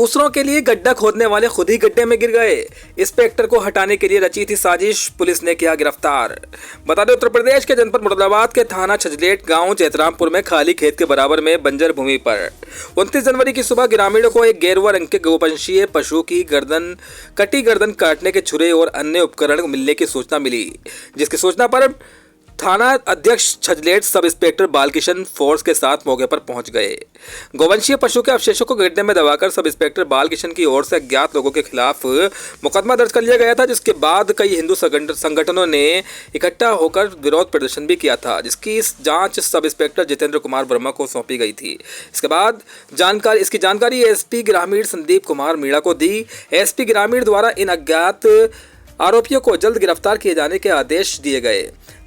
दूसरों के लिए गड्ढा खोदने वाले खुद ही गड्ढे में गिर गए। इंस्पेक्टर को हटाने के लिए रची थी साजिश, पुलिस ने किया गिरफ्तार। बता दें, उत्तर प्रदेश के जनपद मुरादाबाद के थाना छजलेट गांव चैतरामपुर में खाली खेत के बराबर में बंजर भूमि पर 29 जनवरी की सुबह ग्रामीणों को एक गेरुआ रंग के गोवंशीय पशु की कटी गर्दन काटने के छुरे और अन्य उपकरण मिलने की सूचना मिली, जिसकी सूचना पर थाना अध्यक्ष छजलेट सब इंस्पेक्टर बालकिशन फोर्स के साथ मौके पर पहुंच गए। गोवंशीय पशु के अवशेषों को गड्ढे में दबाकर सब इंस्पेक्टर बालकिशन की ओर से अज्ञात लोगों के खिलाफ मुकदमा दर्ज कर लिया गया था, जिसके बाद कई हिंदू संगठनों ने इकट्ठा होकर विरोध प्रदर्शन भी किया था, जिसकी जांच सब इंस्पेक्टर जितेंद्र कुमार वर्मा को सौंपी गई थी। इसके बाद इसकी जानकारी एसपी ग्रामीण संदीप कुमार मीणा को दी। एसपी ग्रामीण द्वारा इन अज्ञात आरोपियों को जल्द गिरफ्तार किए जाने के आदेश दिए गए।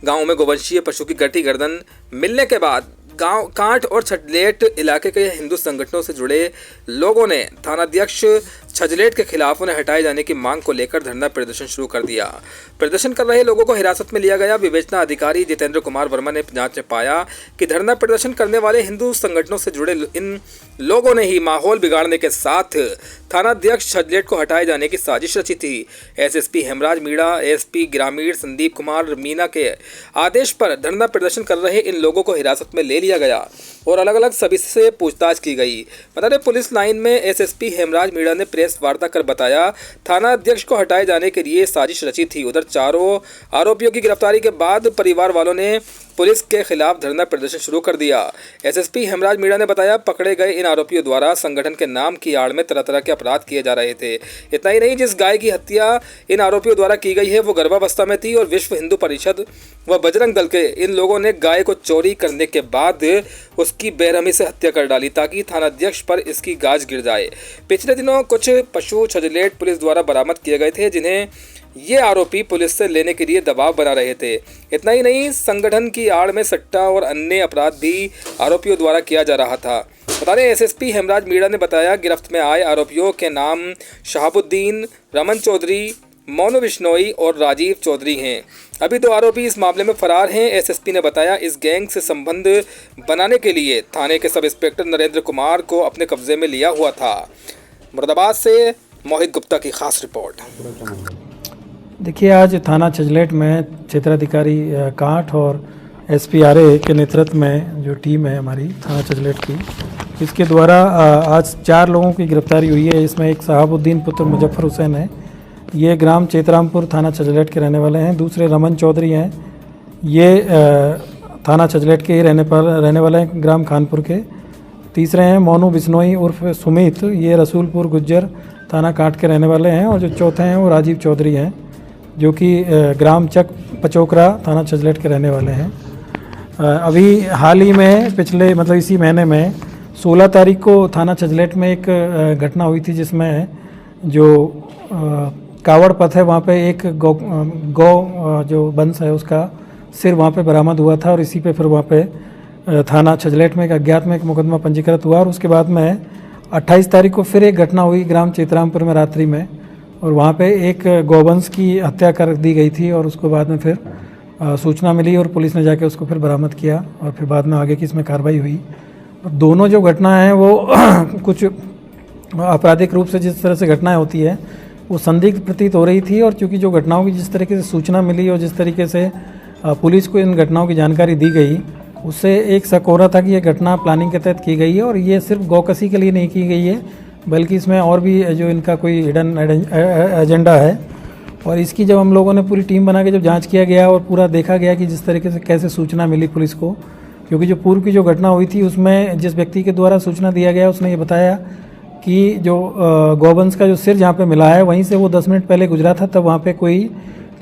गांव में गोवंशीय पशु की कटी गर्दन मिलने के बाद गांव कांट और छजलेट इलाके के हिंदू संगठनों से जुड़े लोगों ने थानाध्यक्ष छजलेट के खिलाफ उन्हें हटाए जाने की मांग को लेकर धरना प्रदर्शन शुरू कर दिया। प्रदर्शन कर रहे लोगों को हिरासत में लिया गया। विवेचना अधिकारी जितेंद्र कुमार वर्मा ने जांच में पाया कि धरना प्रदर्शन करने वाले हिंदू संगठनों से जुड़े इन लोगों ने ही माहौल बिगाड़ने के साथ थानाध्यक्ष छजलेट को हटाए जाने की साजिश रची थी। एसएसपी हेमराज मीणा, एसपी ग्रामीण संदीप कुमार मीणा के आदेश पर धरना प्रदर्शन कर रहे इन लोगों को हिरासत में ले लिया गया और अलग अलग सभी से पूछताछ की गई। बता दें, पुलिस लाइन में एसएसपी हेमराज मीणा ने प्रेस वार्ता कर बताया, थाना अध्यक्ष को हटाए जाने के लिए साजिश रची थी। उधर चारों आरोपियों की गिरफ्तारी के बाद परिवार वालों ने पुलिस के खिलाफ धरना प्रदर्शन शुरू कर दिया। एसएसपी हेमराज मीणा ने बताया, पकड़े गए इन आरोपियों द्वारा संगठन के नाम की आड़ में तरह तरह के अपराध किए जा रहे थे। इतना ही नहीं, जिस गाय की हत्या इन आरोपियों द्वारा की गई है वो गर्भावस्था में थी और विश्व हिंदू परिषद व बजरंग दल के इन लोगों ने गाय को चोरी करने के बाद उसकी बेरहमी से हत्या कर डाली ताकि थानाध्यक्ष पर इसकी गाज गिर जाए। पिछले दिनों कुछ पशु छजलेट पुलिस द्वारा बरामद किए गए थे, जिन्हें ये आरोपी पुलिस से लेने के लिए दबाव बना रहे थे। इतना ही नहीं, संगठन की आड़ में सट्टा और अन्य अपराध भी आरोपियों द्वारा किया जा रहा था। बता दें, एसएसपी हेमराज मीणा ने बताया, गिरफ्त में आए आरोपियों के नाम शहाबुद्दीन, रमन चौधरी, मोनू बिश्नोई और राजीव चौधरी हैं। अभी 2 आरोपी इस मामले में फरार हैं। एसएसपी ने बताया, इस गैंग से संबंध बनाने के लिए थाने के सब इंस्पेक्टर नरेंद्र कुमार को अपने कब्जे में लिया हुआ था। मुरादाबाद से मोहित गुप्ता की खास रिपोर्ट। देखिए, आज थाना छजलेट में क्षेत्राधिकारी कांठ और एसपीआरए के नेतृत्व में जो टीम है हमारी थाना छजलेट की, इसके द्वारा आज 4 लोगों की गिरफ्तारी हुई है। इसमें एक शहाबुद्दीन पुत्र मुजफ्फर हुसैन है, ये ग्राम चैतरामपुर थाना छजलेट के रहने वाले हैं। दूसरे रमन चौधरी हैं, ये थाना छजलेट के ही रहने वाले हैं, ग्राम खानपुर के। तीसरे हैं मोनू बिश्नोई उर्फ सुमित, ये रसूलपुर गुज्जर थाना कांट के रहने वाले हैं। और जो चौथे हैं वो राजीव चौधरी हैं, जो कि ग्राम चक पचोकरा थाना छजलेट के रहने वाले हैं। अभी हाल ही में पिछले इसी महीने में 16 तारीख को थाना छजलेट में एक घटना हुई थी, जिसमें जो कावड़ पथ है वहाँ पे एक गौ जो वंश है उसका सिर वहाँ पे बरामद हुआ था और इसी पे फिर वहाँ पे थाना छजलेट में एक अज्ञात में एक मुकदमा पंजीकृत हुआ। और उसके बाद में 28 तारीख को फिर एक घटना हुई ग्राम चैतरामपुर में रात्रि में, और वहाँ पे एक गौवंश की हत्या कर दी गई थी और उसको बाद में फिर सूचना मिली और पुलिस ने जाके उसको फिर बरामद किया और फिर बाद में आगे की इसमें कार्रवाई हुई। और दोनों जो घटना हैं वो कुछ आपराधिक रूप से जिस तरह से घटनाएं होती है वो संदिग्ध प्रतीत हो रही थी। और चूँकि जो घटनाओं की जिस तरीके से सूचना मिली और जिस तरीके से पुलिस को इन घटनाओं की जानकारी दी गई, उससे एक शक हो रहा था कि ये घटना प्लानिंग के तहत की गई है और ये सिर्फ गौकसी के लिए नहीं की गई है, बल्कि इसमें और भी जो इनका कोई हिडन एजेंडा है। और इसकी जब हम लोगों ने पूरी टीम बना के जब जांच किया गया और पूरा देखा गया कि जिस तरीके से कैसे सूचना मिली पुलिस को, क्योंकि जो पूर्व की जो घटना हुई थी उसमें जिस व्यक्ति के द्वारा सूचना दिया गया उसने ये बताया कि जो गौवंश का जो सिर जहाँ पे मिला है वहीं से वो 10 मिनट पहले गुजरा था, तब वहाँ पे कोई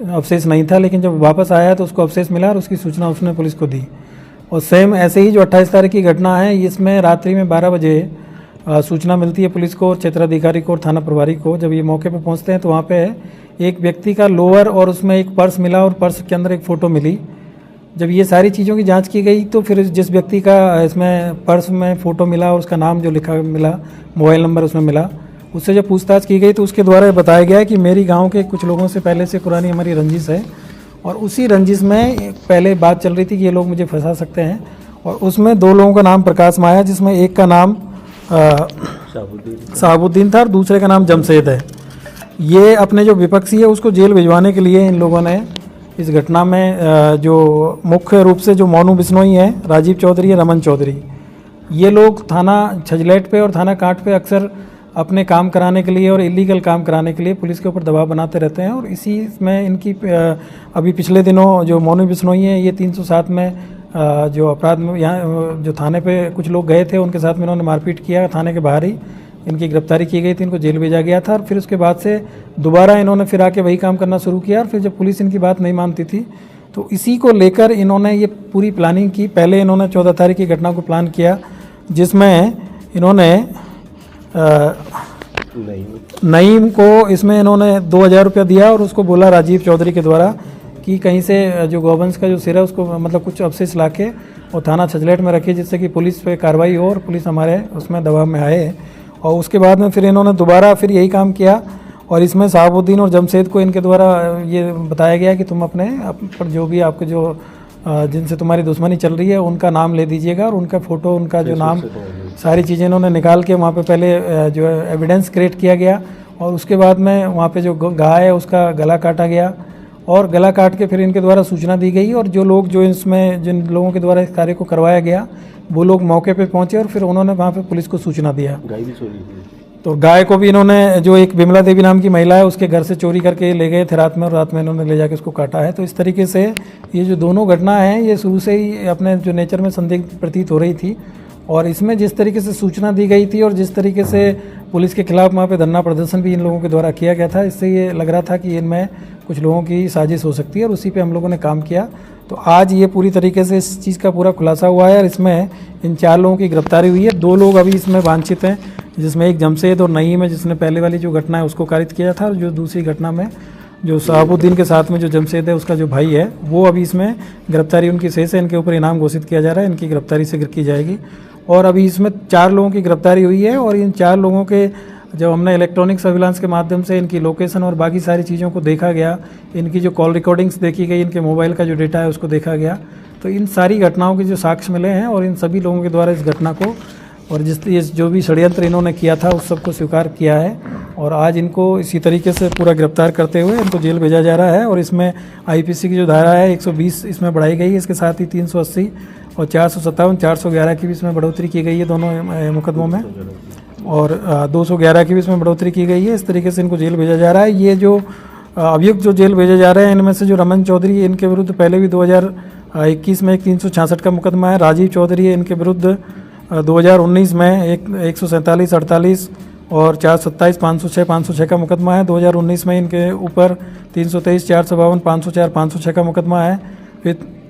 अवशेष नहीं था, लेकिन जब वापस आया तो उसको अवशेष मिला और उसकी सूचना उसने पुलिस को दी। और सेम ऐसे ही जो 28 तारीख की घटना है, इसमें रात्रि में 12 बजे सूचना मिलती है पुलिस को और क्षेत्राधिकारी को और थाना प्रभारी को। जब ये मौके पर पहुँचते हैं तो वहाँ पे एक व्यक्ति का लोअर और उसमें एक पर्स मिला और पर्स के अंदर एक फ़ोटो मिली। जब ये सारी चीज़ों की जांच की गई तो फिर जिस व्यक्ति का इसमें पर्स में फ़ोटो मिला और उसका नाम जो लिखा मिला, मोबाइल नंबर उसमें मिला, उससे जब पूछताछ की गई तो उसके द्वारा बताया गया कि मेरी गांव के कुछ लोगों से पहले से पुरानी हमारी रंजिश है और उसी रंजिश में पहले बात चल रही थी कि ये लोग मुझे फंसा सकते हैं। और उसमें 2 लोगों का नाम प्रकाश में आया, जिसमें एक का नाम शहाबुद्दीन था और दूसरे का नाम जमशेद है। ये अपने जो विपक्षी है उसको जेल भिजवाने के लिए इन लोगों ने इस घटना में जो मुख्य रूप से जो मोनू बिश्नोई है, राजीव चौधरी है, रमन चौधरी, ये लोग थाना छजलेट पे और थाना कांट पे अक्सर अपने काम कराने के लिए और इलीगल काम कराने के लिए पुलिस के ऊपर दबाव बनाते रहते हैं। और इसी में इनकी अभी पिछले दिनों जो मोनू बिश्नोई है, ये 307 में जो अपराध में यहाँ जो थाने पे कुछ लोग गए थे उनके साथ में इन्होंने मारपीट किया, थाने के बाहर ही इनकी गिरफ्तारी की गई थी, इनको जेल भेजा गया था। और फिर उसके बाद से दोबारा इन्होंने फिर आके वही काम करना शुरू किया। और फिर जब पुलिस इनकी बात नहीं मानती थी तो इसी को लेकर इन्होंने ये पूरी प्लानिंग की। पहले इन्होंने 14 तारीख की घटना को प्लान किया, जिसमें इन्होंने नईम को इसमें इन्होंने 2000 रुपया दिया और उसको बोला राजीव चौधरी के द्वारा कि कहीं से जो गौवंश का जो सिर है उसको मतलब कुछ अवशेष लाके और थाना छजलेट में रखिए, जिससे कि पुलिस पे कार्रवाई हो और पुलिस हमारे उसमें दबाव में आए। और उसके बाद में फिर इन्होंने दोबारा फिर यही काम किया और इसमें शहाबुद्दीन और जमशेद को इनके द्वारा ये बताया गया कि तुम अपने जो भी आपके जो जिनसे तुम्हारी दुश्मनी चल रही है उनका नाम ले दीजिएगा और उनका फ़ोटो, उनका जो नाम, सारी चीज़ें इन्होंने निकाल के वहाँ पे पहले जो है एविडेंस क्रिएट किया गया। और उसके बाद में वहाँ पे जो गाय है उसका गला काटा गया और गला काट के फिर इनके द्वारा सूचना दी गई। और जो लोग जो इसमें जिन लोगों के द्वारा इस कार्य को करवाया गया वो लोग मौके पे पहुंचे और फिर उन्होंने वहाँ पे पुलिस को सूचना दिया। गाय भी चोरी हुई। तो गाय को भी इन्होंने, जो एक बिमला देवी नाम की महिला है, उसके घर से चोरी करके ले गए थे रात में और रात में इन्होंने ले जाके उसको काटा है। तो इस तरीके से ये जो दोनों घटना हैं ये शुरू से ही अपने जो नेचर में संदिग्ध प्रतीत हो रही थी। और इसमें जिस तरीके से सूचना दी गई थी और जिस तरीके से पुलिस के खिलाफ वहाँ पे धरना प्रदर्शन भी इन लोगों के द्वारा किया गया था, इससे ये लग रहा था कि इनमें कुछ लोगों की साजिश हो सकती है और उसी पे हम लोगों ने काम किया। तो आज ये पूरी तरीके से इस चीज़ का पूरा खुलासा हुआ है और इसमें इन 4 लोगों की गिरफ्तारी हुई है। 2 लोग अभी इसमें वांछित हैं, जिसमें एक जमशेद और नईम है, जिसने पहले वाली जो घटना है उसको कारित किया था, और जो दूसरी घटना में जो शहाबुद्दीन के साथ में जो जमशेद है उसका जो भाई है वो अभी इसमें गिरफ्तारी उनकी शेष है। इनके ऊपर इनाम घोषित किया जा रहा है, इनकी गिरफ्तारी शीघ्र की जाएगी। और अभी इसमें 4 लोगों की गिरफ्तारी हुई है और इन 4 लोगों के जब हमने इलेक्ट्रॉनिक सर्विलांस के माध्यम से इनकी लोकेशन और बाकी सारी चीज़ों को देखा गया, इनकी जो कॉल रिकॉर्डिंग्स देखी गई, इनके मोबाइल का जो डेटा है उसको देखा गया, तो इन सारी घटनाओं के जो साक्ष्य मिले हैं और इन सभी लोगों के द्वारा इस घटना को और जिस जो भी षड्यंत्र इन्होंने किया था उस सबको स्वीकार किया है। और आज इनको इसी तरीके से पूरा गिरफ्तार करते हुए इनको जेल भेजा जा रहा है। और इसमें आईपीसी की जो धारा है 120 इसमें बढ़ाई गई है, इसके साथ ही 380 और 457, 411 की भी इसमें बढ़ोतरी की गई है दोनों मुकदमों में, और 211 की भी इसमें बढ़ोतरी की गई है। इस तरीके से इनको जेल भेजा जा रहा है। ये जो अभियुक्त जो जेल भेजे जा रहे हैं इनमें से जो रमन चौधरी है इनके विरुद्ध पहले भी 2021 में एक 366 का मुकदमा है। राजीव चौधरी है इनके विरुद्ध 2019 में एक 147, 48 और 427, 506, 506 का मुकदमा है। 2019 में इनके ऊपर 323, 452, 504, 506 का मुकदमा है।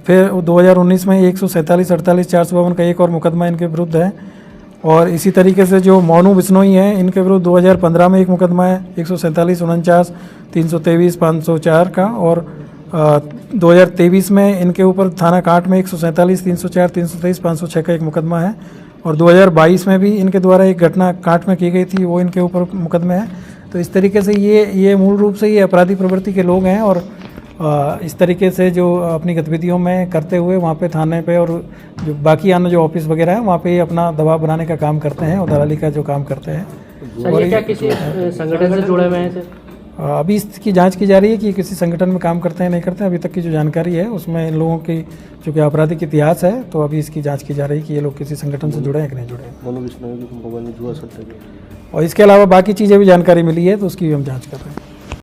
फिर 2019 में 147, 48, 452 का एक और मुकदमा इनके विरुद्ध है। और इसी तरीके से जो मोनू बिश्नोई हैं इनके विरुद्ध 2015 में एक मुकदमा है 147, 49, 323, 504 का। और 2023 में इनके ऊपर थाना कांट में 147, 304, 323, 506 का एक मुकदमा है। और 2022 में भी इनके द्वारा एक घटना कांट में की गई थी, वो इनके ऊपर मुकदमे हैं। तो इस तरीके से ये मूल रूप से ये अपराधी प्रवृत्ति के लोग हैं और इस तरीके से जो अपनी गतिविधियों में करते हुए वहाँ पे थाने पे और जो बाकी अन्य जो ऑफिस वगैरह है वहाँ पे ये अपना दबाव बनाने का काम करते हैं और दलाली का जो काम करते हैं। और क्या किसी संगठन से जुड़े हुए हैं सर? अभी इसकी जांच की जा रही है कि किसी संगठन में काम करते हैं नहीं करते हैं। अभी तक की जो जानकारी है उसमें इन लोगों की चूँकि आपराधिक इतिहास है तो अभी इसकी जांच की जा रही है कि ये लोग किसी संगठन से जुड़े हैं कि नहीं जुड़े हैं। मोनू बिश्नोई के मोबाइल में जुआ सट्टा। और इसके अलावा बाकी चीज़ें भी जानकारी मिली है तो उसकी भी हम जाँच कर रहे हैं।